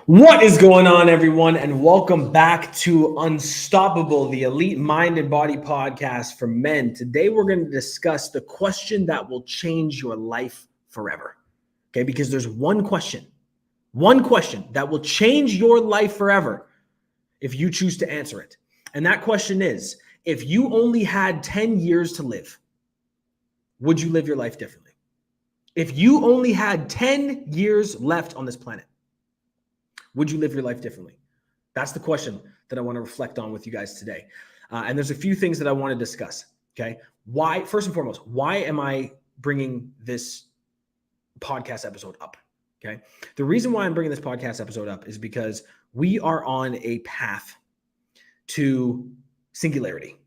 What is going on, everyone, and welcome back to Unstoppable, the Elite Mind and Body podcast for men. Today, we're going to discuss the question that will change your life forever. Okay, because there's one question that will change your life forever if you choose to answer it. And that question is, if you only had 10 years to live, would you live your life differently? If you only had 10 years left on this planet, would you live your life differently? That's the question that I want to reflect on with you guys today. And there's a few things that I want to discuss. Okay. Why, first and foremost, why am I bringing this podcast episode up? Okay. The reason why I'm bringing this podcast episode up is because we are on a path to singularity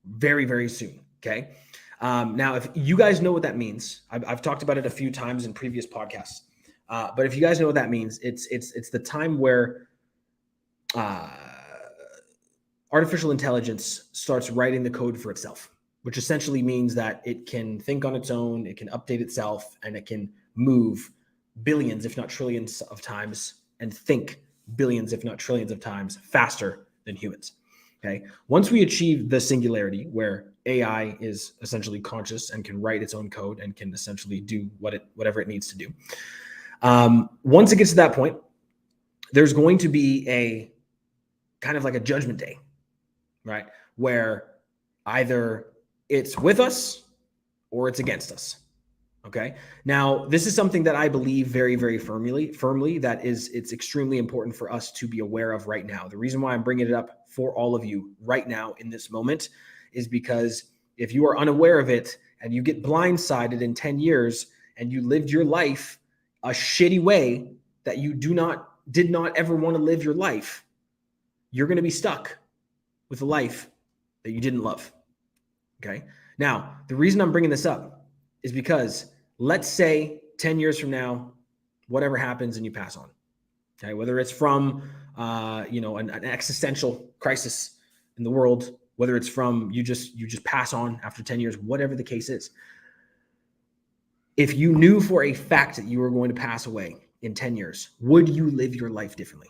very, very soon. Okay. Now, if you guys know what that means, I've talked about it a few times in previous podcasts. But if you guys know what that means, it's the time where artificial intelligence starts writing the code for itself, which essentially means that it can think on its own, it can update itself, and it can move billions, if not trillions of times, and think billions, if not trillions of times faster than humans. Okay. Once we achieve the singularity where AI is essentially conscious and can write its own code and can essentially do whatever it needs to do. Once it gets to that point, there's going to be a kind of like a judgment day, right? Where either it's with us or it's against us. Okay. Now, this is something that I believe very, very firmly that it's extremely important for us to be aware of right now. The reason why I'm bringing it up for all of you right now in this moment is because if you are unaware of it and you get blindsided in 10 years and you lived your life a shitty way that you did not ever want to live your life, you're going to be stuck with a life that you didn't love. Okay. Now, the reason I'm bringing this up is because let's say 10 years from now, whatever happens and you pass on. Okay. Whether it's from, an existential crisis in the world, whether it's from you just pass on after 10 years, whatever the case is. If you knew for a fact that you were going to pass away in 10 years, would you live your life differently?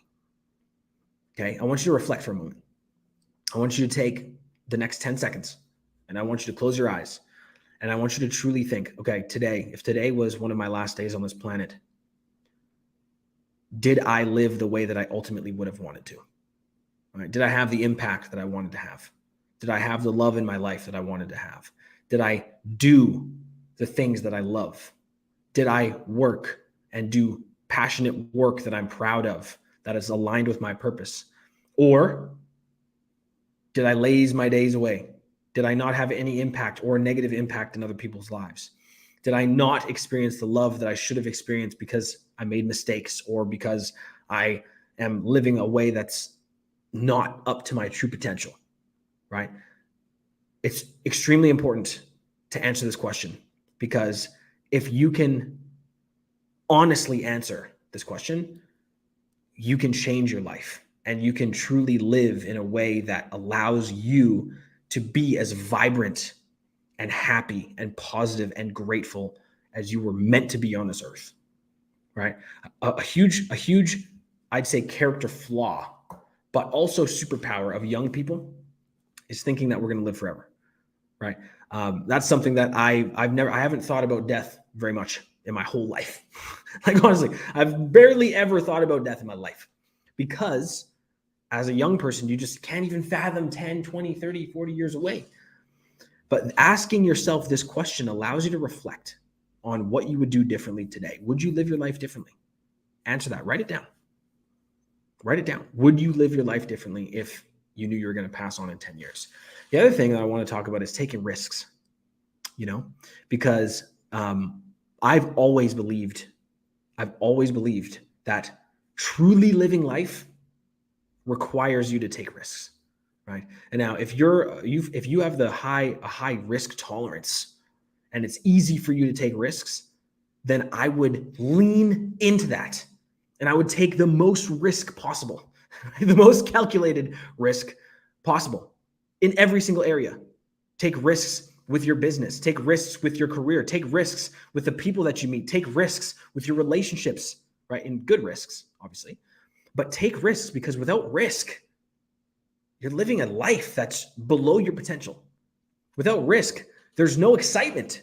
Okay. I want you to reflect for a moment. I want you to take the next 10 seconds and I want you to close your eyes and I want you to truly think, okay, if today was one of my last days on this planet, did I live the way that I ultimately would have wanted to? All right. Did I have the impact that I wanted to have? Did I have the love in my life that I wanted to have? Did I do the things that I love? Did I work and do passionate work that I'm proud of, that is aligned with my purpose? Or did I laze my days away? Did I not have any impact or negative impact in other people's lives? Did I not experience the love that I should have experienced because I made mistakes or because I am living a way that's not up to my true potential, right? It's extremely important to answer this question, because if you can honestly answer this question, you can change your life and you can truly live in a way that allows you to be as vibrant and happy and positive and grateful as you were meant to be on this earth, right? A huge, I'd say, character flaw, but also superpower of young people is thinking that we're going to live forever, right? That's something that I haven't thought about death very much in my whole life. Like, honestly, I've barely ever thought about death in my life because as a young person, you just can't even fathom 10, 20, 30, 40 years away. But asking yourself this question allows you to reflect on what you would do differently today. Would you live your life differently? Answer that. Write it down. Write it down. Would you live your life differently if you knew you were going to pass on in 10 years? The other thing that I want to talk about is taking risks, because I've always believed that truly living life requires you to take risks, right? And now if you have a high risk tolerance and it's easy for you to take risks, then I would lean into that and I would take the most risk possible, the most calculated risk possible in every single area. Take risks with your business, take risks with your career, take risks with the people that you meet, take risks with your relationships, right? And good risks, obviously. but take risks, because without risk, you're living a life that's below your potential. Without risk, there's no excitement.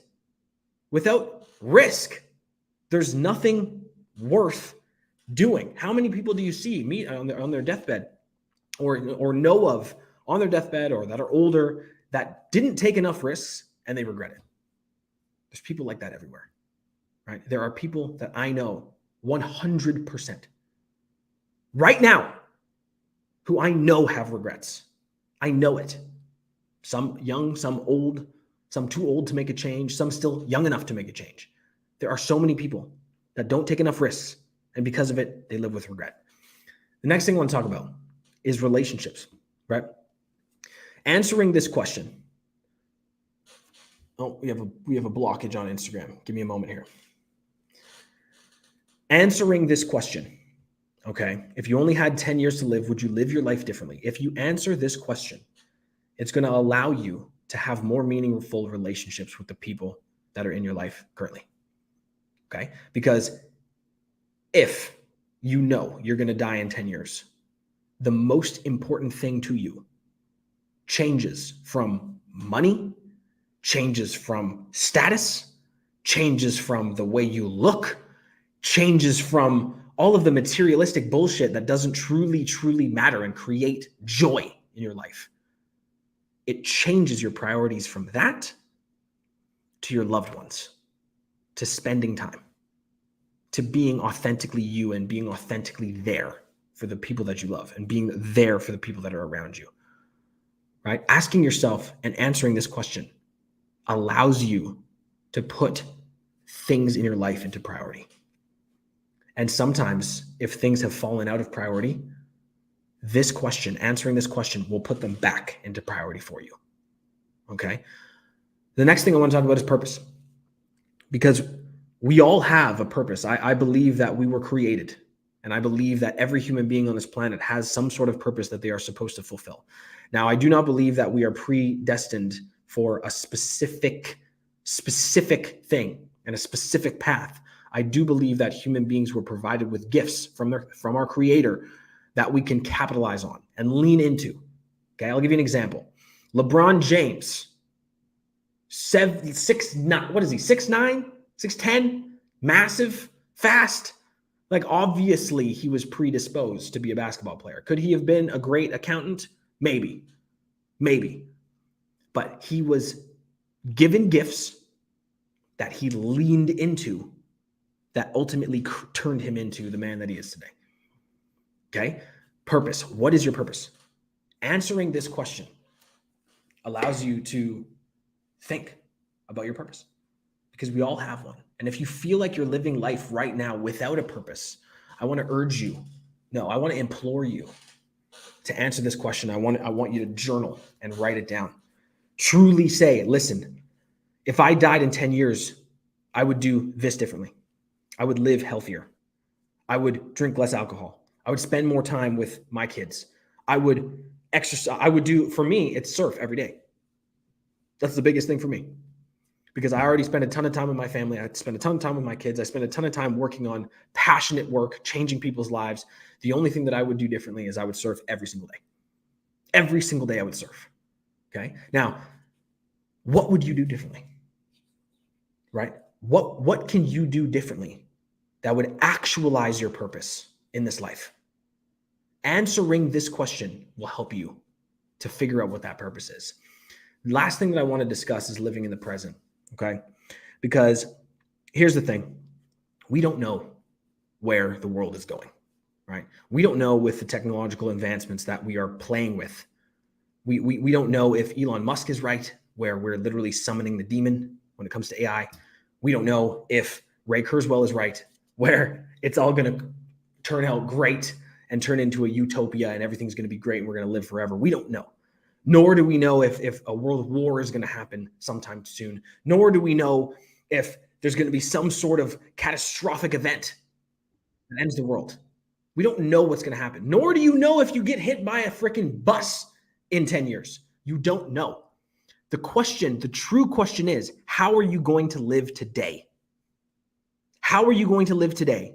Without risk, there's nothing worth doing. How many people do you see meet on their deathbed or know of on their deathbed or that are older that didn't take enough risks and they regret it? There's people like that everywhere, right? There are people that I know 100% right now who I know have regrets. I know it. Some young, some old, some too old to make a change, some still young enough to make a change. There are so many people that don't take enough risks, and because of it, they live with regret. The next thing I want to talk about is relationships, right? Answering this question. Oh, we have a blockage on Instagram. Give me a moment here. Answering this question, okay? If you only had 10 years to live, would you live your life differently? If you answer this question, it's going to allow you to have more meaningful relationships with the people that are in your life currently, okay? Because if you know you're going to die in 10 years, the most important thing to you changes from money, changes from status, changes from the way you look, changes from all of the materialistic bullshit that doesn't truly matter and create joy in your life. It changes your priorities from that to your loved ones, to spending time, to being authentically you and being authentically there for the people that you love and being there for the people that are around you, right? Asking yourself and answering this question allows you to put things in your life into priority. And sometimes if things have fallen out of priority, this question, answering this question, will put them back into priority for you, okay? The next thing I want to talk about is purpose, because we all have a purpose. I believe that we were created, and I believe that every human being on this planet has some sort of purpose that they are supposed to fulfill. Now, I do not believe that we are predestined for a specific thing and a specific path. I do believe that human beings were provided with gifts from our Creator that we can capitalize on and lean into. Okay, I'll give you an example. LeBron James, 6'9", what is he? 6'9", 6'10", massive, fast. Like, obviously, he was predisposed to be a basketball player. Could he have been a great accountant? Maybe. But he was given gifts that he leaned into that ultimately turned him into the man that he is today. Okay? Purpose. What is your purpose? Answering this question allows you to think about your purpose, because we all have one. And if you feel like you're living life right now without a purpose, I want to urge you, no, I want to implore you to answer this question. I want you to journal and write it down. Truly say, listen, if I died in 10 years, I would do this differently. I would live healthier. I would drink less alcohol. I would spend more time with my kids. I would exercise. For me, it's surf every day. That's the biggest thing for me, because I already spend a ton of time with my family. I spend a ton of time with my kids. I spend a ton of time working on passionate work, changing people's lives. The only thing that I would do differently is I would surf every single day. Every single day I would surf. Okay. Now, what would you do differently? Right? What can you do differently that would actualize your purpose in this life? Answering this question will help you to figure out what that purpose is. Last thing that I want to discuss is living in the present, okay? Because here's the thing. We don't know where the world is going, right? We don't know with the technological advancements that we are playing with. We don't know if Elon Musk is right, where we're literally summoning the demon when it comes to AI. We don't know if Ray Kurzweil is right, where it's all going to turn out great and turn into a utopia and everything's going to be great and we're going to live forever. We don't know. Nor do we know if a world war is going to happen sometime soon. Nor do we know if there's going to be some sort of catastrophic event that ends the world. We don't know what's going to happen. Nor do you know if you get hit by a freaking bus in 10 years. You don't know. The true question is, how are you going to live today? How are you going to live today?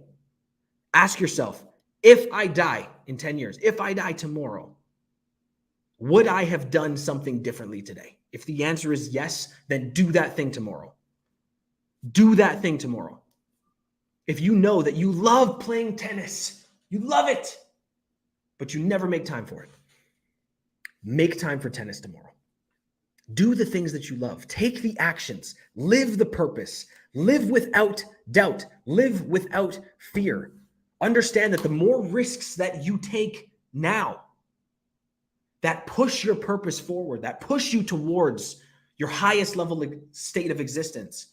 Ask yourself, If I die in 10 years, if I die tomorrow, would I have done something differently today? If the answer is yes, then do that thing tomorrow. Do that thing tomorrow. If you know that you love playing tennis, you love it, but you never make time for it, make time for tennis tomorrow. Do the things that you love. Take the actions. Live the purpose. Live without doubt. Live without fear. Understand that the more risks that you take now that push your purpose forward, that push you towards your highest level state of existence,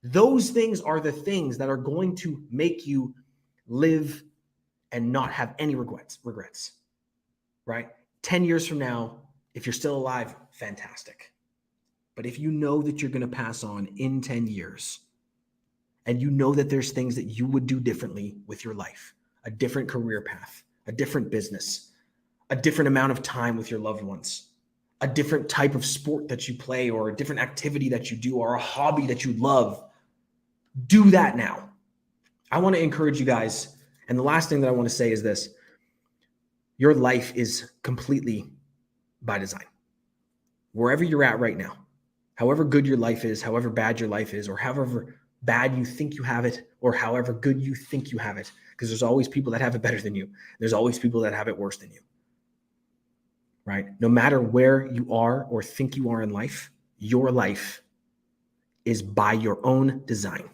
those things are the things that are going to make you live and not have any regrets, right? 10 years from now, if you're still alive, fantastic. But if you know that you're going to pass on in 10 years, and you know that there's things that you would do differently with your life, a different career path, a different business, a different amount of time with your loved ones, a different type of sport that you play, or a different activity that you do, or a hobby that you love, do that now. I want to encourage you guys. And the last thing that I want to say is this: your life is completely by design. Wherever you're at right now, however good your life is, however bad your life is, or however bad you think you have it, or however good you think you have it, because there's always people that have it better than you. There's always people that have it worse than you, right? No matter where you are or think you are in life, your life is by your own design.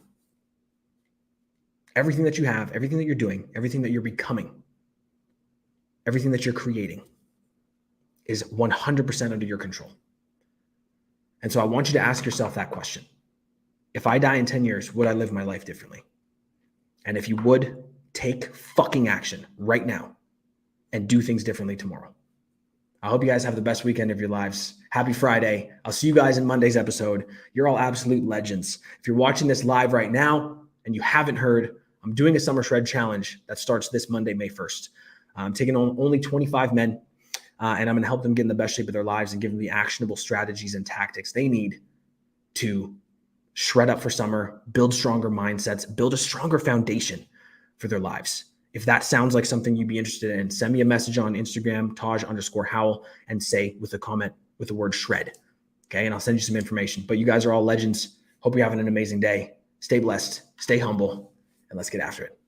Everything that you have, everything that you're doing, everything that you're becoming, everything that you're creating is 100% under your control. And so I want you to ask yourself that question. If I die in 10 years, would I live my life differently? And if you would, take fucking action right now and do things differently tomorrow. I hope you guys have the best weekend of your lives. Happy Friday. I'll see you guys in Monday's episode. You're all absolute legends. If you're watching this live right now and you haven't heard, I'm doing a Summer Shred Challenge that starts this Monday, May 1st. I'm taking on only 25 men, and I'm going to help them get in the best shape of their lives and give them the actionable strategies and tactics they need to shred up for summer, build stronger mindsets, build a stronger foundation for their lives. If that sounds like something you'd be interested in, send me a message on Instagram, Taj_Howell, and say with a comment with the word shred. Okay. And I'll send you some information. But you guys are all legends. Hope you're having an amazing day. Stay blessed, stay humble, and let's get after it.